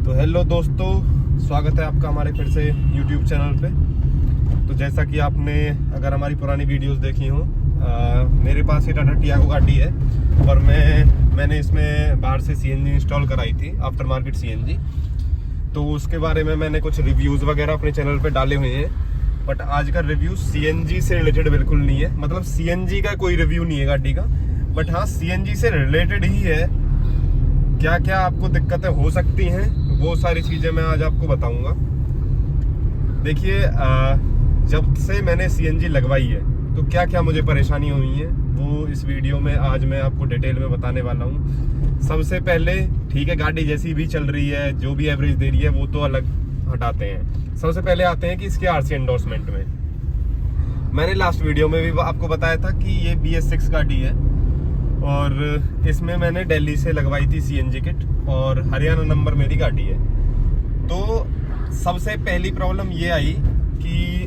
तो हेलो दोस्तों, स्वागत है आपका हमारे फिर से YouTube चैनल पे। तो जैसा कि आपने अगर हमारी पुरानी वीडियोस देखी हो, मेरे पास ये टाटा टियागो गाड़ी है और मैंने इसमें बाहर से CNG इंस्टॉल कराई थी, आफ्टर मार्केट CNG। तो उसके बारे में मैंने कुछ रिव्यूज़ वगैरह अपने चैनल पे डाले हुए हैं। बट आज का रिव्यू CNG से रिलेटेड बिल्कुल नहीं है, मतलब CNG का कोई रिव्यू नहीं है गाड़ी का, बट हाँ CNG से रिलेटेड ही है। क्या क्या आपको दिक्कतें हो सकती हैं वो सारी चीज़ें मैं आज आपको बताऊंगा। देखिए, जब से मैंने CNG लगवाई है तो क्या क्या मुझे परेशानी हुई है वो इस वीडियो में आज मैं आपको डिटेल में बताने वाला हूँ। सबसे पहले ठीक है, गाड़ी जैसी भी चल रही है, जो भी एवरेज दे रही है वो तो अलग हटाते हैं। सबसे पहले आते हैं कि इसके RC एंडोर्समेंट में। मैंने लास्ट वीडियो में भी आपको बताया था कि ये BS6 गाड़ी है और इसमें मैंने दिल्ली से लगवाई थी CNG किट और हरियाणा नंबर मेरी गाड़ी है। तो सबसे पहली प्रॉब्लम ये आई कि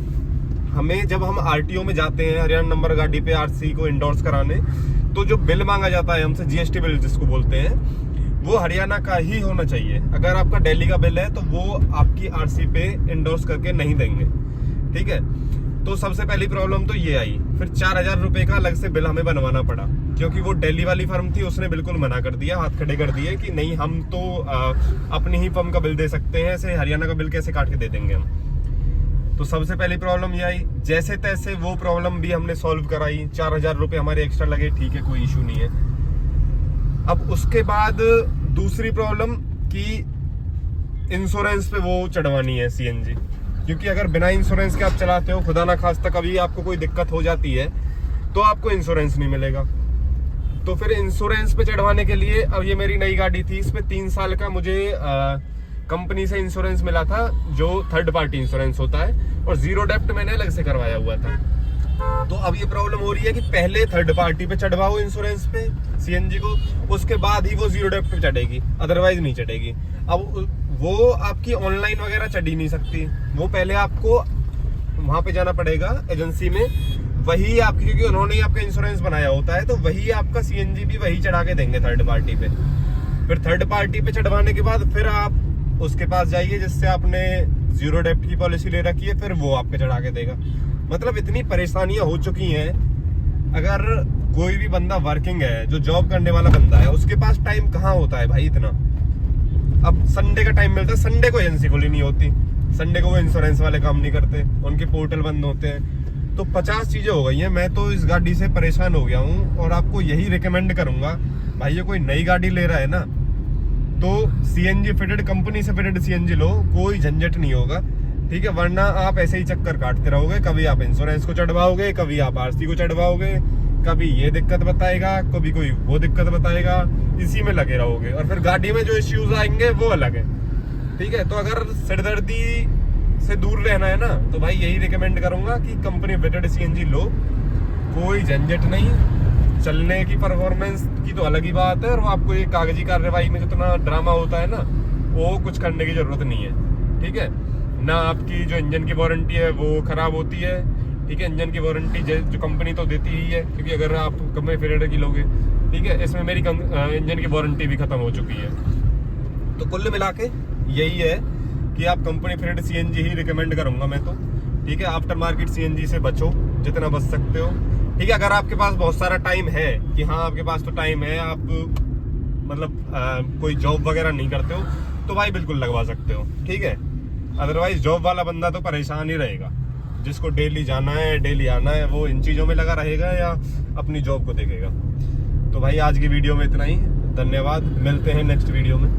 हमें जब हम RTO में जाते हैं हरियाणा नंबर गाड़ी पे RC को इंडोर्स कराने, तो जो बिल मांगा जाता है हमसे, GST बिल जिसको बोलते हैं, वो हरियाणा का ही होना चाहिए। अगर आपका दिल्ली का बिल है तो वो आपकी RC पे इंडोर्स करके नहीं देंगे, ठीक है। तो सबसे पहली प्रॉब्लम तो ये आई। फिर 4000 रुपये का अलग से बिल हमें बनवाना पड़ा, क्योंकि वो दिल्ली वाली फर्म थी, उसने बिल्कुल मना कर दिया, हाथ खड़े कर दिए कि नहीं, हम तो अपनी ही फर्म का बिल दे सकते हैं, ऐसे हरियाणा का बिल कैसे काट के दे देंगे हम। तो सबसे पहली प्रॉब्लम ये आई। जैसे तैसे वो प्रॉब्लम भी हमने सॉल्व कराई, 4000 रुपये हमारे एक्स्ट्रा लगे, ठीक है, कोई इशू नहीं है। अब उसके बाद दूसरी प्रॉब्लम कि इंश्योरेंस पे वो चढ़वानी है CNG, क्योंकि अगर बिना इंश्योरेंस के आप चलाते हो, खुदा ना खास्ता कभी आपको कोई दिक्कत हो जाती है तो आपको इंश्योरेंस नहीं मिलेगा। तो फिर इंश्योरेंस पे चढ़वाने के लिए, अब ये मेरी नई गाड़ी थी, इसमें 3 साल का मुझे कंपनी से इंश्योरेंस मिला था, जो थर्ड पार्टी इंश्योरेंस होता है, और जीरो डेप्ट मैंने अलग से करवाया हुआ था। तो अब ये प्रॉब्लम हो रही है कि पहले थर्ड पार्टी पे चढ़वाओ इंश्योरेंस पे CNG को, उसके बाद ही वो जीरो डेप्ट पे चढ़ेगी, अदरवाइज नहीं चढ़ेगी। अब वो आपकी ऑनलाइन वगैरह चढ़ ही नहीं सकती, वो पहले आपको वहां पे जाना पड़ेगा एजेंसी में, वही आपकी, क्योंकि उन्होंने ही आपका इंश्योरेंस बनाया होता है, तो वही आपका CNG भी वही चढ़ा के देंगे थर्ड पार्टी पे। फिर थर्ड पार्टी पे चढ़वाने के बाद फिर आप उसके पास जाइए जिससे आपने जीरो डेप्ट की पॉलिसी ले रखी है, फिर वो आपके चढ़ा के देगा। मतलब इतनी परेशानियां हो चुकी हैं। अगर कोई भी बंदा वर्किंग है, जो जॉब करने वाला बंदा है, उसके पास टाइम कहाँ होता है भाई इतना। अब संडे का टाइम मिलता है, संडे को एजेंसी खुली नहीं होती, संडे को वो इंश्योरेंस वाले काम नहीं करते, उनके पोर्टल बंद होते हैं। तो 50 चीजें हो गई हैं। मैं तो इस गाड़ी से परेशान हो गया हूँ और आपको यही रिकमेंड करूंगा, भाई ये कोई नई गाड़ी ले रहा है ना, तो CNG फिटेड, कंपनी से फिटेड CNG लो, कोई झंझट नहीं होगा, ठीक है। वरना आप ऐसे ही चक्कर काटते रहोगे, कभी आप इंश्योरेंस को चढ़वाओगे, कभी आप RC को चढ़वाओगे, कभी ये दिक्कत बताएगा, कभी कोई वो दिक्कत बताएगा, इसी में लगे रहोगे और फिर गाड़ी में जो इश्यूज आएंगे वो अलग है, ठीक है। तो अगर सिरदर्दी से दूर रहना है ना, तो भाई यही रिकमेंड करूंगा कि कंपनी फिटेड CNG लो, कोई झंझट नहीं। चलने की परफॉर्मेंस की तो अलग ही बात है, और वो आपको ये कागजी कार्रवाई में जितना ड्रामा होता है ना, वो कुछ करने की जरूरत नहीं है, ठीक है ना। आपकी जो इंजन की वारंटी है वो खराब होती है, ठीक है। इंजन की वारंटी जो कंपनी तो देती ही है, क्योंकि अगर आप कंपनी फिटेड की लोगे, ठीक है। इसमें मेरी इंजन की वारंटी भी खत्म हो चुकी है। तो कुल मिला के यही है कि आप कंपनी फिटेड CNG ही रिकमेंड करूंगा मैं तो, ठीक है। आफ्टर मार्केट CNG से बचो जितना बच सकते हो, ठीक है। अगर आपके पास बहुत सारा टाइम है, कि हाँ आपके पास तो टाइम है, आप मतलब कोई जॉब वगैरह नहीं करते हो, तो भाई बिल्कुल लगवा सकते हो, ठीक है। अदरवाइज जॉब वाला बंदा तो परेशान ही रहेगा, जिसको डेली जाना है, डेली आना है, वो इन चीज़ों में लगा रहेगा या अपनी जॉब को देखेगा। तो भाई आज की वीडियो में इतना ही, धन्यवाद, मिलते हैं नेक्स्ट वीडियो में।